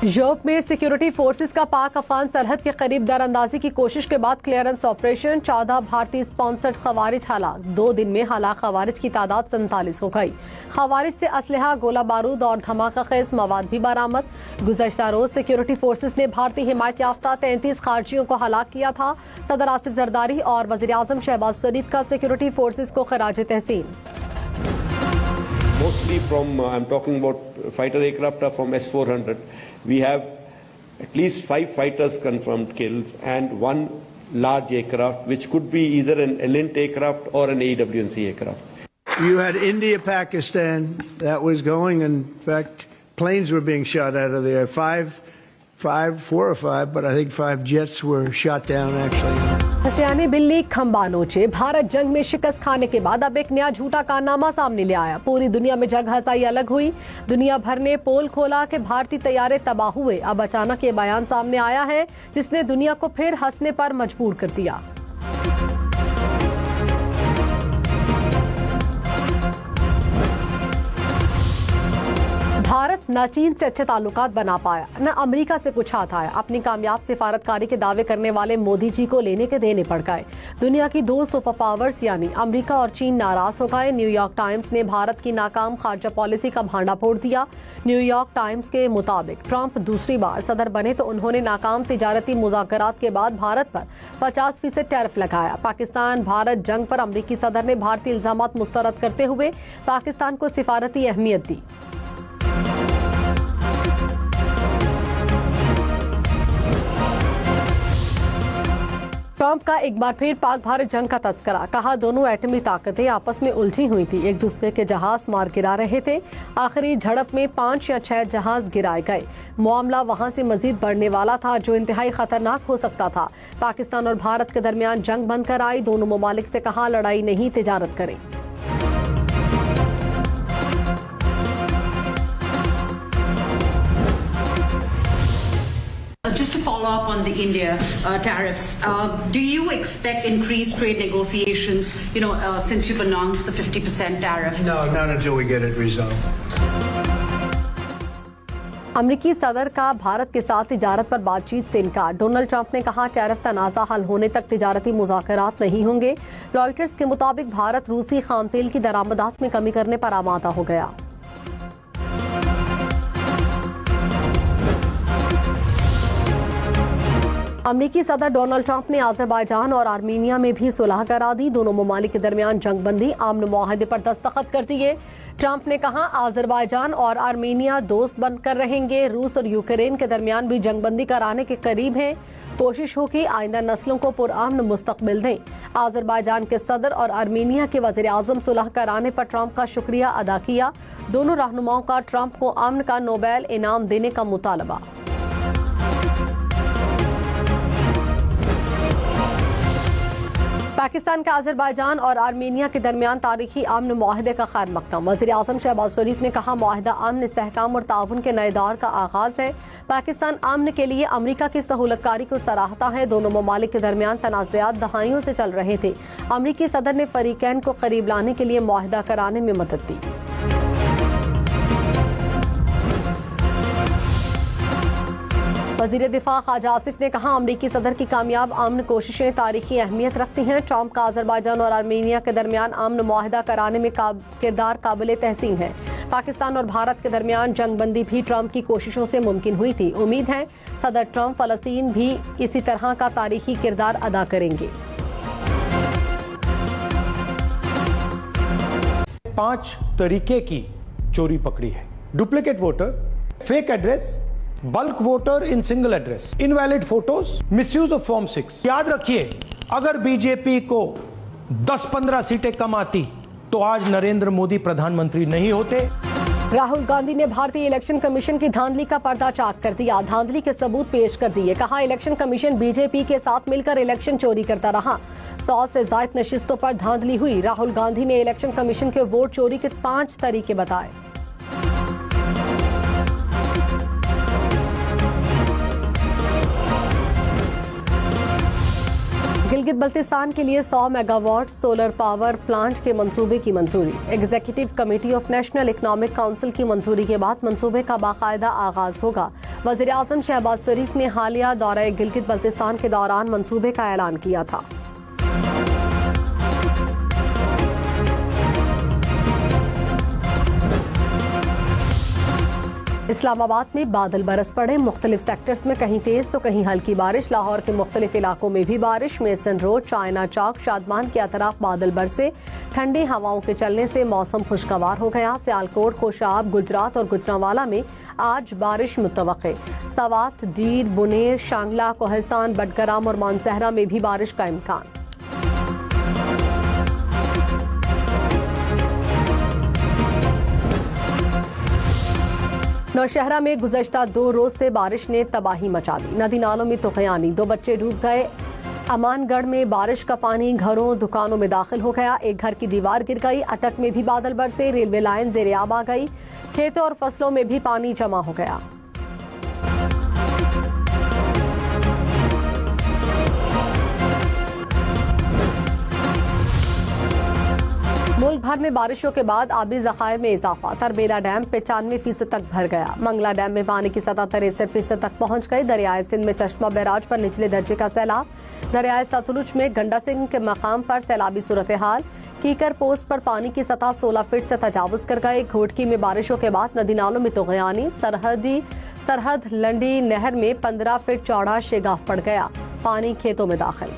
Europe में security forces का पाक अफगान सरहद के करीब दरअंदाजी की कोशिश के बाद क्लियरेंस ऑपरेशन। 14 भारतीय स्पॉन्सर्ड खवारिज हलाक। 2 दिन में हलाक खवारिज की तादाद 47 हो गई। खवारिज से असलहा, गोला बारूद और धमाका खेज मवाद भी बरामद। गुज़श्ता रोज सिक्योरिटी फोर्सेस ने भारतीय हिमायत याफ्ता 33 खारजियों को हलाक किया था। सदर आसिफ जरदारी और वज़ीर आज़म शहबाज शरीफ का सिक्योरिटी फोर्सेस को खराज तहसीन। Mostly from, I'm talking about fighter aircraft are from S-400. We have at least 5 fighters confirmed kills and 1 large aircraft, which could be either an Elint aircraft or an AWNC aircraft. You had India, Pakistan that was going. In fact, planes were being shot out of there. 4 or 5, but I think 5 jets were shot down actually. हसियानी बिल्ली खंबा नोचे। भारत जंग में शिकस्त खाने के बाद अब एक नया झूठा कारनामा सामने ले आया। पूरी दुनिया में जंग हसाई अलग हुई। दुनिया भर ने पोल खोला कि भारतीय तैयारे तबाह हुए। अब अचानक ये बयान सामने आया है जिसने दुनिया को फिर हंसने पर मजबूर कर दिया। भारत न चीन से अच्छे ताल्लुकात बना पाया, न अमेरिका से कुछ हाथ आया। अपनी कामयाब सिफारतकारी के दावे करने वाले मोदी जी को लेने के देने पड़ गए। दुनिया की 2 सुपर पावर्स यानी अमेरिका और चीन नाराज हो गए। न्यूयॉर्क टाइम्स ने भारत की नाकाम खारजा पॉलिसी का भांडा फोड़ दिया। न्यूयॉर्क टाइम्स के मुताबिक ट्रंप दूसरी बार सदर बने तो उन्होंने नाकाम तिजारती मुज़ाकरात के बाद भारत पर 50% टैरिफ लगाया। पाकिस्तान भारत जंग पर अमेरिकी सदर ने भारतीय इल्जामात मुस्तरद करते हुए पाकिस्तान को सिफारती अहमियत दी। ट्रंप का एक बार फिर पाक भारत जंग का तस्करा। कहा दोनों एटमी ताकतें आपस में उलझी हुई थी, एक दूसरे के जहाज मार गिरा रहे थे। आखिरी झड़प में 5 या 6 जहाज गिराए गए। मामला वहां से मजीद बढ़ने वाला था जो इंतहाई खतरनाक हो सकता था। पाकिस्तान और भारत के दरमियान जंग बंद कर आई। दोनों ममालिक से कहा लड़ाई नहीं, तिजारत करें। Just to follow up on the India tariffs, do you expect increased trade negotiations, since you've announced the 50% tariff? No, not until we get it resolved. अमरीकी सदर का भारत के साथ तिजारत पर बातचीत से इनकार। डोनाल्ड ट्रंप ने कहा टैरिफ तनाज़ा हल होने तक तिजारती मुज़ाकरात नहीं होंगे। रॉयटर्स के मुताबिक भारत रूसी खाम तेल की दरामदात में कमी करने पर आमादा हो गया। अमरीकी सदर डोनाल्ड ट्रंप ने अज़रबैजान और आर्मीनिया में भी सुलह करा दी। दोनों ममालिक के दरमियान जंगबंदी आमन मुआहदे पर दस्तखत कर दिए। ट्रंप ने कहा अज़रबैजान और आर्मीनिया दोस्त बनकर रहेंगे। रूस और यूक्रेन के दरमियान भी जंगबंदी कराने के करीब हैं। कोशिश हो कि आइंदा नस्लों को पुरअमन मुस्तकबिल दें। अज़रबैजान के सदर और आर्मीनिया के वज़ीर आज़म सुलह कराने पर ट्रंप का शुक्रिया अदा किया। दोनों रहनुमाओं का ट्रंप को अमन का नोबेल इनाम देने का मुतालबा। पाकिस्तान का अज़रबैजान और आर्मीनिया के दरमियान तारीखी अमन मुआहदे का खैर मकदम। वज़ीर आज़म शहबाज शरीफ ने कहा मुआहदा अमन, इस्तेहकाम और ताउन के नए दौर का आगाज है। पाकिस्तान अमन के लिए अमरीका की सहूलतकारी को सराहता है। दोनों ममालिक के दरमियान तनाज़ात दहाइयों से चल रहे थे। अमरीकी सदर ने फरीकैन को करीब लाने के लिए मुआहदा कराने में मदद दी। वज़ीर दिफा ख्वाजा आसिफ ने कहा अमरीकी सदर की कामयाब अमन कोशिशें तारीखी अहमियत रखती हैं। ट्रंप का अज़रबैजान और आर्मीनिया के दरमियान अमन मुआहदा कराने में किरदार काबिल तहसीन है। पाकिस्तान और भारत के दरमियान जंगबंदी भी ट्रंप की कोशिशों से मुमकिन हुई थी। उम्मीद है सदर ट्रंप फ़लस्तीन भी इसी तरह का तारीखी किरदार अदा करेंगे। 5 तरीके की चोरी पकड़ी है। Duplicate voter, fake address, bulk voter in single address, invalid photos, misuse of form 6। याद रखिए अगर बीजेपी को 10-15 सीटें कम आती तो आज नरेंद्र मोदी प्रधानमंत्री नहीं होते। राहुल गांधी ने भारतीय इलेक्शन कमीशन की धांधली का पर्दा चाक कर दिया। धांधली के सबूत पेश कर दिए। कहा इलेक्शन कमीशन बीजेपी के साथ मिलकर इलेक्शन चोरी करता रहा। 100 से ज्यादा नशिस्तों पर धांधली हुई। राहुल गांधी ने इलेक्शन कमीशन के वोट चोरी के 5 तरीके बताए। गिलगित बल्तिस्तान के लिए 100 मेगावाट सोलर पावर प्लांट के मंसूबे की मंजूरी। Executive committee of national economic council की मंजूरी के बाद मंसूबे का बाकायदा आगाज होगा। वज़ीर आज़म शहबाज शरीफ ने हालिया दौरे गिलगित बल्तिस्तान के दौरान मंसूबे का ऐलान किया था। इस्लामाबाद में बादल बरस पड़े, मुख्तलिफ सेक्टर्स में कहीं तेज तो कहीं हल्की बारिश। लाहौर के मुख्तलिफ इलाकों में भी बारिश। मेसन रोड, चाइना चौक, शादमान के अतराफ बादल बरसे। ठंडी हवाओं के चलने से मौसम खुशगवार हो गया। सियालकोट, खुशाब, गुजरात और गुजरांवाला में आज बारिश मुतवक्के। सवात, डीर, बुनेर, शांगला, कोहिस्तान, बडगराम और मानसहरा में भी बारिश का इम्कान। नौशहरा में गुज़श्ता 2 रोज से बारिश ने तबाही मचा दी। नदी नालों में तुग़यानी, 2 बच्चे डूब गए। अमानगढ़ में बारिश का पानी घरों दुकानों में दाखिल हो गया। एक घर की दीवार गिर गई। अटक में भी बादल बरसे। रेलवे लाइन ज़ेर-ए-आब आ गई। खेतों और फसलों में भी पानी जमा हो गया। मुल्क भर में बारिशों के बाद आबी ज़खायर में इजाफा। तरबेला डैम 95% तक भर गया। मंगला डैम में पानी की सतह 63% तक पहुंच गई। दरियाए सिंध में चश्मा बैराज पर निचले दर्जे का सैलाब। दरियाए सतलुज में गंडा सिंह के मकाम पर सैलाबी सूरत हाल। कीकर पोस्ट पर पानी की सतह 16 फीट से तजावुज कर गए। घोटकी में बारिशों के बाद नदी नालों में तुग़यानी। सरहद लंडी नहर में 15 फीट चौड़ा शेगाफ पड़ गया। पानी खेतों में दाखिल।